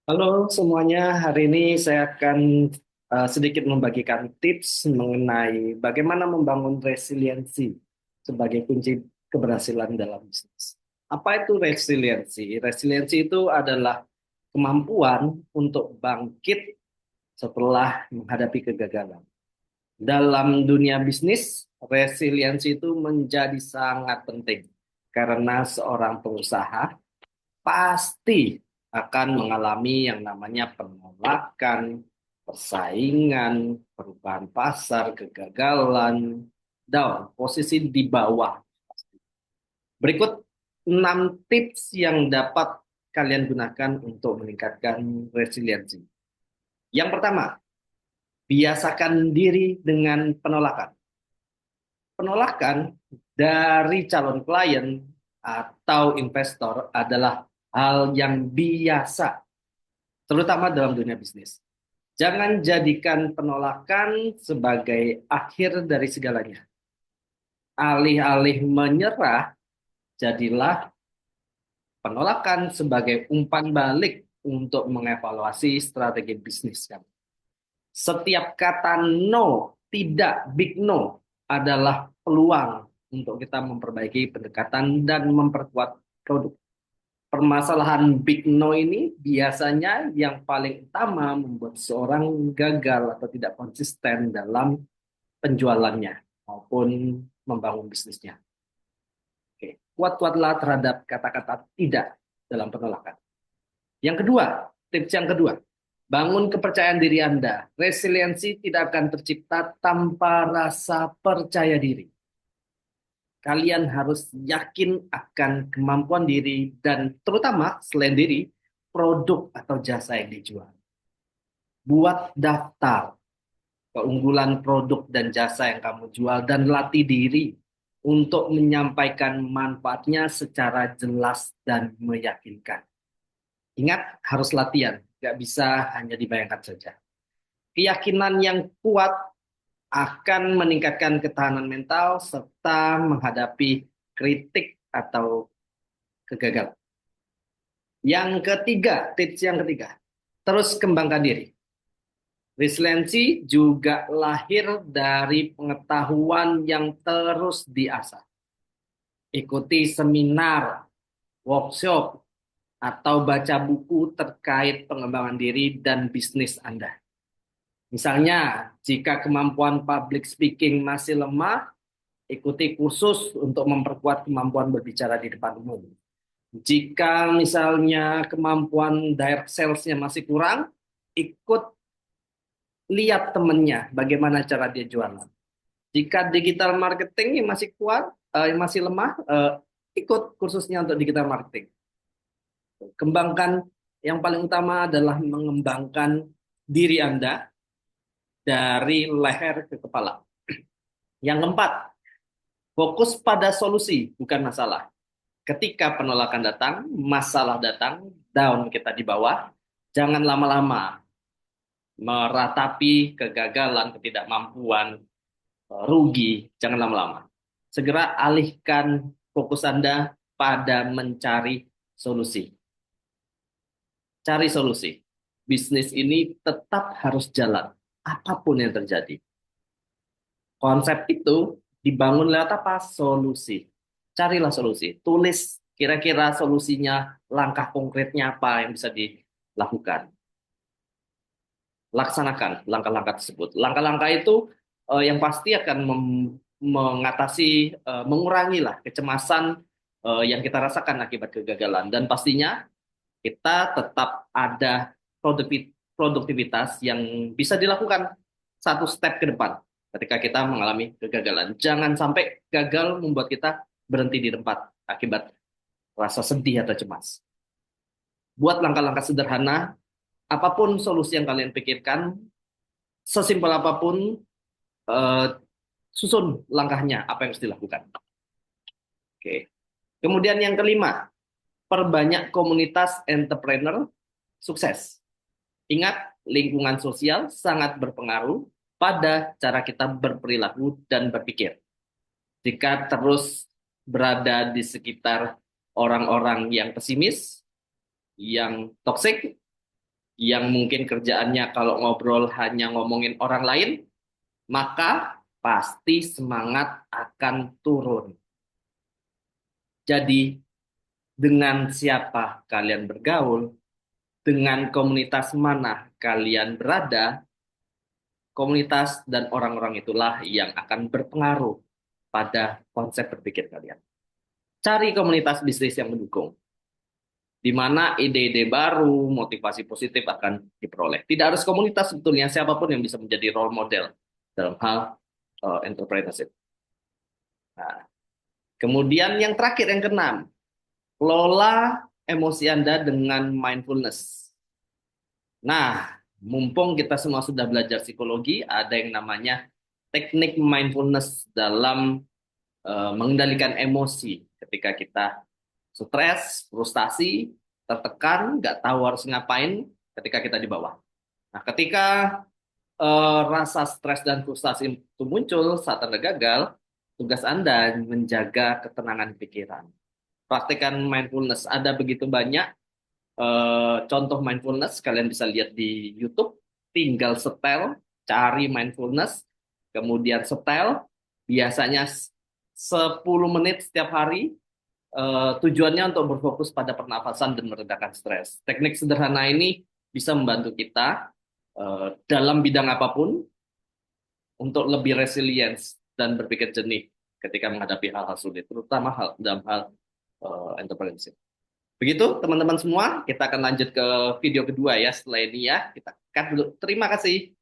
Halo semuanya, hari ini saya akan sedikit membagikan tips mengenai bagaimana membangun resiliensi sebagai kunci keberhasilan dalam bisnis. Apa itu resiliensi? Resiliensi itu adalah kemampuan untuk bangkit setelah menghadapi kegagalan. Dalam dunia bisnis, resiliensi itu menjadi sangat penting karena seorang pengusaha pasti akan mengalami yang namanya penolakan, persaingan, perubahan pasar, kegagalan, down, posisi di bawah. Berikut 6 tips yang dapat kalian gunakan untuk meningkatkan resiliensi. Yang pertama, biasakan diri dengan penolakan. Penolakan dari calon klien atau investor adalah hal yang biasa terutama dalam dunia bisnis. Jangan jadikan penolakan sebagai akhir dari segalanya. Alih-alih menyerah, jadilah penolakan sebagai umpan balik untuk mengevaluasi strategi bisnis kamu. Setiap kata no, tidak, big no, adalah peluang untuk kita memperbaiki pendekatan dan memperkuat produk. Permasalahan big no ini biasanya yang paling utama membuat seorang gagal atau tidak konsisten dalam penjualannya maupun membangun bisnisnya. Oke, kuat-kuatlah terhadap kata-kata tidak dalam penolakan. Yang kedua, tips yang kedua, bangun kepercayaan diri Anda. Resiliensi tidak akan tercipta tanpa rasa percaya diri. Kalian harus yakin akan kemampuan diri dan terutama selain diri, produk atau jasa yang dijual. Buat daftar keunggulan produk dan jasa yang kamu jual dan latih diri untuk menyampaikan manfaatnya secara jelas dan meyakinkan. Ingat, harus latihan, nggak bisa hanya dibayangkan saja. Keyakinan yang kuat akan meningkatkan ketahanan mental serta menghadapi kritik atau kegagalan. Yang ketiga, tips yang ketiga, terus kembangkan diri. Resiliensi juga lahir dari pengetahuan yang terus diasah. Ikuti seminar, workshop, atau baca buku terkait pengembangan diri dan bisnis Anda. Misalnya, jika kemampuan public speaking masih lemah, ikuti kursus untuk memperkuat kemampuan berbicara di depan umum. Jika misalnya kemampuan direct sales-nya masih kurang, ikut lihat temennya bagaimana cara dia jualan. Jika digital marketing yang masih kuat, yang masih lemah, ikut kursusnya untuk digital marketing. Kembangkan yang paling utama adalah mengembangkan diri Anda dari leher ke kepala. Yang keempat, fokus pada solusi, bukan masalah. Ketika penolakan datang, masalah datang, down kita di bawah, jangan lama-lama meratapi kegagalan, ketidakmampuan, rugi, jangan lama-lama. Segera alihkan fokus Anda pada mencari solusi. Cari solusi. Bisnis ini tetap harus jalan, apapun yang terjadi. Konsep itu dibangun lewat apa? Solusi. Carilah solusi. Tulis kira-kira solusinya, langkah konkretnya apa yang bisa dilakukan. Laksanakan langkah-langkah tersebut. Langkah-langkah itu yang pasti akan mengatasi, mengurangi lah kecemasan yang kita rasakan akibat kegagalan. Dan pastinya kita tetap ada produktivitas yang bisa dilakukan satu step ke depan ketika kita mengalami kegagalan. Jangan sampai gagal membuat kita berhenti di tempat akibat rasa sedih atau cemas. Buat langkah-langkah sederhana, apapun solusi yang kalian pikirkan, sesimpel apapun, eh, susun langkahnya, apa yang harus dilakukan. Oke. Kemudian yang kelima, perbanyak komunitas entrepreneur sukses. Ingat, lingkungan sosial sangat berpengaruh pada cara kita berperilaku dan berpikir. Jika terus berada di sekitar orang-orang yang pesimis, yang toksik, yang mungkin kerjaannya kalau ngobrol hanya ngomongin orang lain, maka pasti semangat akan turun. Jadi, dengan siapa kalian bergaul, dengan komunitas mana kalian berada, komunitas dan orang-orang itulah yang akan berpengaruh pada konsep berpikir kalian. Cari komunitas bisnis yang mendukung, di mana ide-ide baru, motivasi positif akan diperoleh. Tidak harus komunitas sebetulnya, siapapun yang bisa menjadi role model dalam hal entrepreneurship. Nah, kemudian yang terakhir, yang keenam, kelola emosi Anda dengan mindfulness. Nah, mumpung kita semua sudah belajar psikologi, ada yang namanya teknik mindfulness dalam mengendalikan emosi ketika kita stres, frustasi, tertekan, nggak tahu harus ngapain ketika kita di bawah. Nah, ketika rasa stres dan frustasi itu muncul saat Anda gagal, tugas Anda menjaga ketenangan pikiran. Praktikan mindfulness. Ada begitu banyak contoh mindfulness, kalian bisa lihat di YouTube. Tinggal setel, cari mindfulness, kemudian setel. Biasanya 10 menit setiap hari. Tujuannya untuk berfokus pada pernafasan dan meredakan stres. Teknik sederhana ini bisa membantu kita dalam bidang apapun untuk lebih resilience dan berpikir jernih ketika menghadapi hal-hal sulit, terutama dalam hal entrepreneurship. Begitu teman-teman semua, kita akan lanjut ke video kedua ya setelah ini ya. Kita cut dulu. Terima kasih.